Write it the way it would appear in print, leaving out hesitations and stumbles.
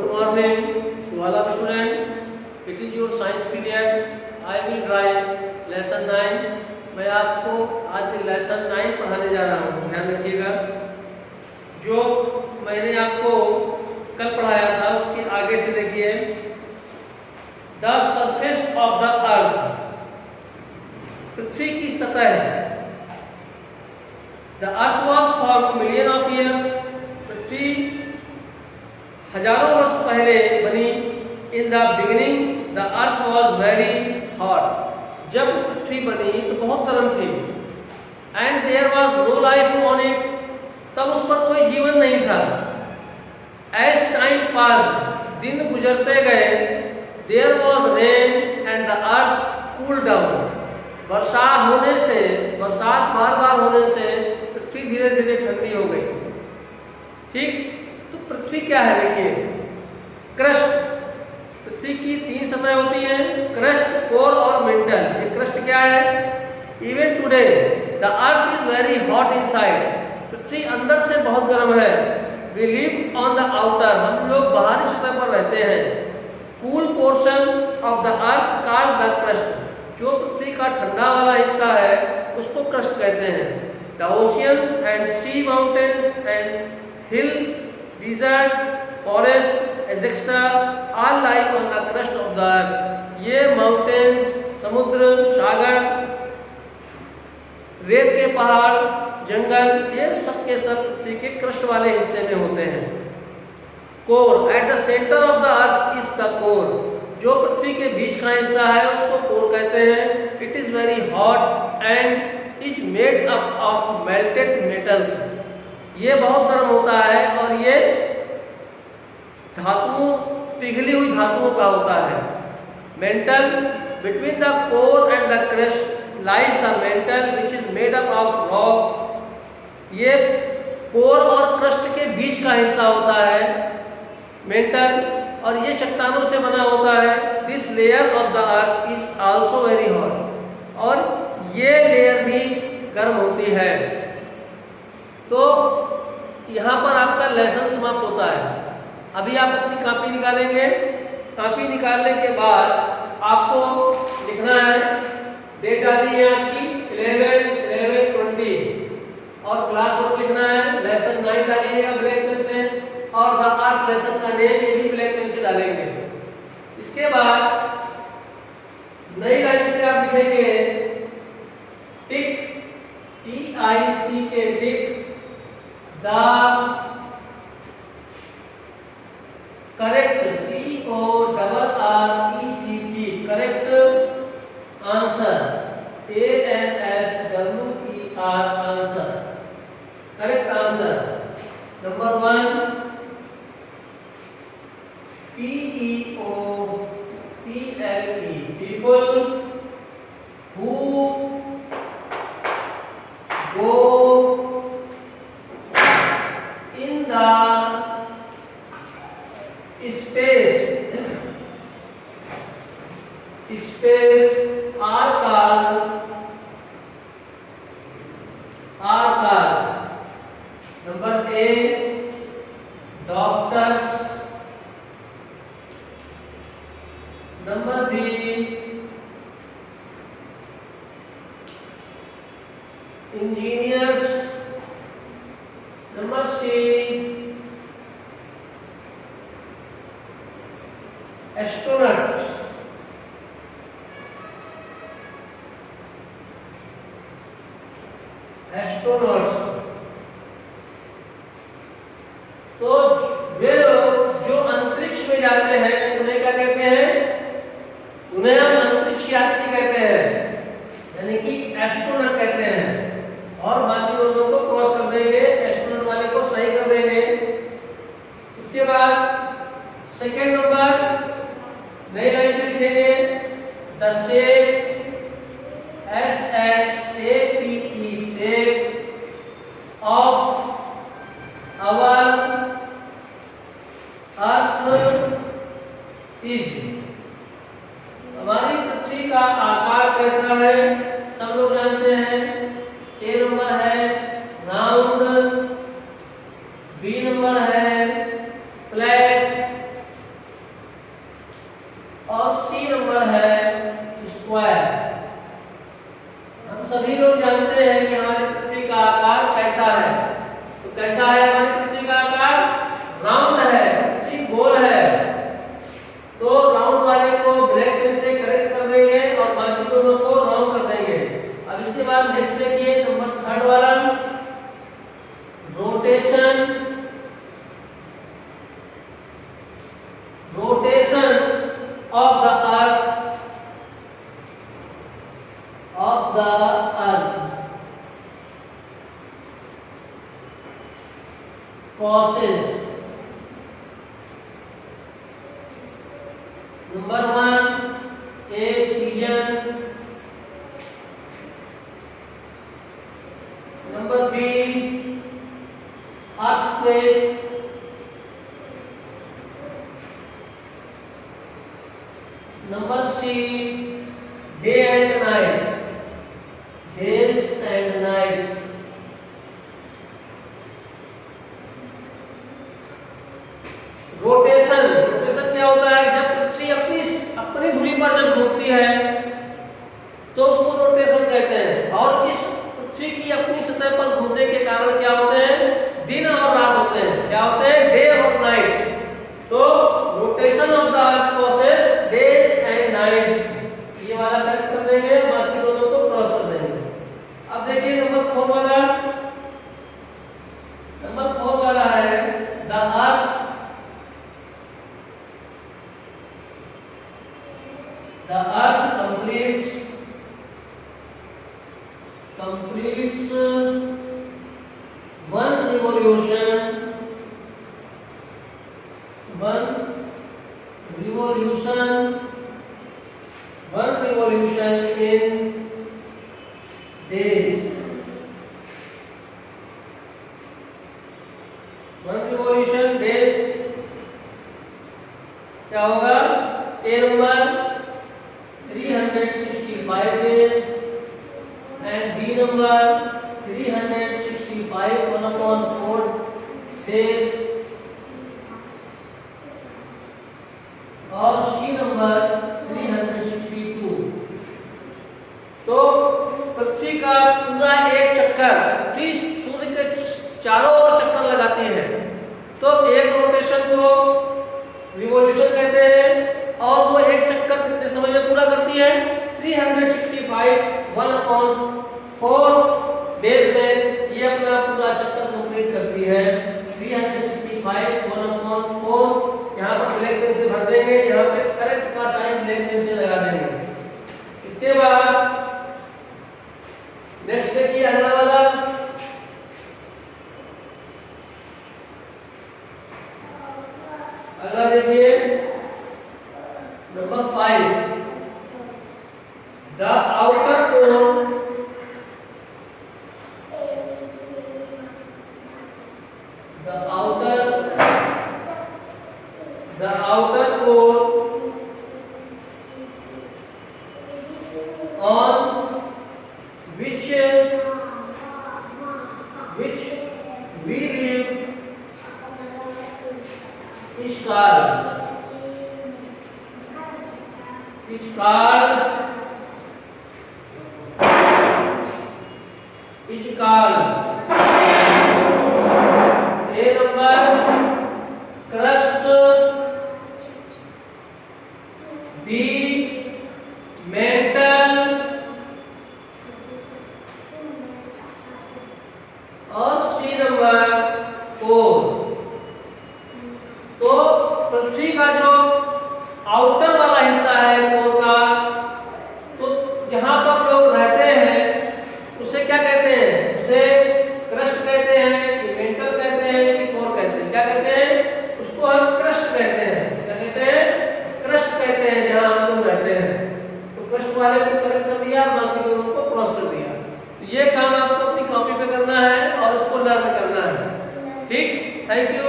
Good morning to all of students. It is your science period. I will write lesson 9. मैं आपको आज lesson 9 पढ़ाने जा रहा हूँ, ध्यान रखिएगा। जो मैंने आपको कल पढ़ाया था उसके आगे से देखिए। The surface of the earth, पृथ्वी की सतह। The earth was formed million of years. पृथ्वी हजारों वर्ष पहले बनी। In the beginning, the earth was very hot. जब पृथ्वी बनी तो बहुत गर्म थी। And there was no life on it. तब उस पर कोई जीवन नहीं था। As time passed, दिन गुजरते गए, there was rain and the earth cooled down. बरसात बार बार होने से पृथ्वी धीरे धीरे ठंडी हो गई। ठीक, तो पृथ्वी क्या है देखिए। क्रस्ट, पृथ्वी की 3 सतह होती हैं, क्रस्ट, कोर और मेंटल। ये क्रस्ट क्या है? Even today the earth is very hot inside. पृथ्वी अंदर से बहुत गर्म है। We live on the outer, हम लोग बाहरी सतह पर रहते हैं। Cool portion of the earth called the crust, जो पृथ्वी का ठंडा वाला हिस्सा है उसको क्रस्ट कहते हैं। The oceans and sea, mountains and hill, desert, forest etcetera all lie on the crust of the earth. ये माउंटेन्स, समुद्र, सागर, रेत के पहाड़, जंगल, ये सब के सब पृथ्वी के क्रस्ट वाले हिस्से में होते हैं। Core, at the centre of the earth is the core, जो पृथ्वी के बीच का हिस्सा है उसको कोर कहते हैं। It is very hot and is made up of melted metals. ये बहुत गर्म होता है और ये धातुओं, पिघली हुई धातुओं का होता है। Mental, between the core and the crust lies the mental which is made up of rock. ये कोर और क्रस्ट के बीच का हिस्सा होता है मेंटल, और ये चट्टानों से बना होता है। This layer of the earth is also very hot, और ये लेयर भी गर्म होती है। तो यहाँ पर आपका लेसन समाप्त होता है। अभी आप अपनी कॉपी निकालेंगे। कॉपी निकालने के बाद आपको लिखना है, डेट डाली है आज की 11/11/20, और क्लास वर्क लिखना है। लेसन 9 डालिएगा ब्लैक पेन से, और द अर्थ लेसन का नेम ये भी ब्लैक पेन से डालेंगे। इसके बाद नई लाइन से आप लिखेंगे टिक, TIC के tick, the correct, CORRECT, correct answer, ANSWER answer, correct answer. Number 1, PEOPLE, people who go in the space are called number A, doctors, number B, engineers, number C, astronauts, तो वे लोग जो अंतरिक्ष में जाते हैं उन्हें क्या कहते हैं? उन्हें हम अंतरिक्ष यात्री कहते हैं, यानी कि एस्ट्रोनॉट कहते हैं। और बाकी लोगों को क्रॉस कर देंगे, एस्ट्रोनॉट वाले को सही कर देंगे। उसके बाद सेकेंड नंबर नई लाइन से लिखेंगे the shape, SHAPE, shape of our earth is, हमारी पृथ्वी का आकार कैसा है सब लोग जानते हैं। A नंबर है राउंड, B नंबर है flat, causes. Number 1, a season. Number B, earthquake. Number C, day and night. Days and nights. Rotation, rotation क्या होता है? जब पृथ्वी अपनी धुरी पर जब घूमती है तो उसको रोटेशन कहते हैं। और इस पृथ्वी की अपनी सतह पर घूमने के कारण क्या होते हैं? दिन और रात होते हैं। क्या होते हैं? डे और नाइट। तो rotation of the earth causes days and night. ये वाला करेक्ट कर देंगे, बाकी दोनों को क्रॉस कर देंगे। अब देखिए नंबर 4 वाला। नंबर 4 वाला है the earth completes one revolution in days. One revolution days क्या होगा? A number 365 days and B number 365 1/4 days और C नंबर 362। तो पृथ्वी का पूरा एक चक्कर पृथ्वी सूर्य के चारों ओर चक्कर लगाती है, तो एक रोटेशन को रिवॉल्यूशन कहते हैं। और वो एक चक्कर कितने समय में पूरा करती है? 365 1/4 डेज में ये अपना पूरा चक्कर कंप्लीट करती है। 365 1/4 यहाँ पर ब्लैक पेन से भर देंगे, यहाँ पे करेक्ट का साइन ब्लैक पेन से लगा देंगे। इसके बाद नेक्स्ट देखिए अगला वाला। अगला देखिए number 5, the outer core on which we live is called A number crust, B mantle और C नंबर कोर। तो पृथ्वी का जो आउटर वाला हिस्सा है कोर का, तो जहां पर लोग रहते हैं उसे क्या कहते हैं? उसे क्रस्ट कहते हैं कि मेंटल कहते हैं कि कोर कहते हैं? क्या कहते हैं? उसको हम क्रस्ट कहते हैं। क्या कहते हैं? क्रस्ट कहते हैं जहां हम लोग रहते हैं। तो क्रस्ट वाले को करेक्ट कर दिया, बाकी दोनों को क्रॉस कर दिया। तो ये काम आपको अपनी कॉपी पे करना है और इसको लर्न करना है। ठीक, थैंक यू।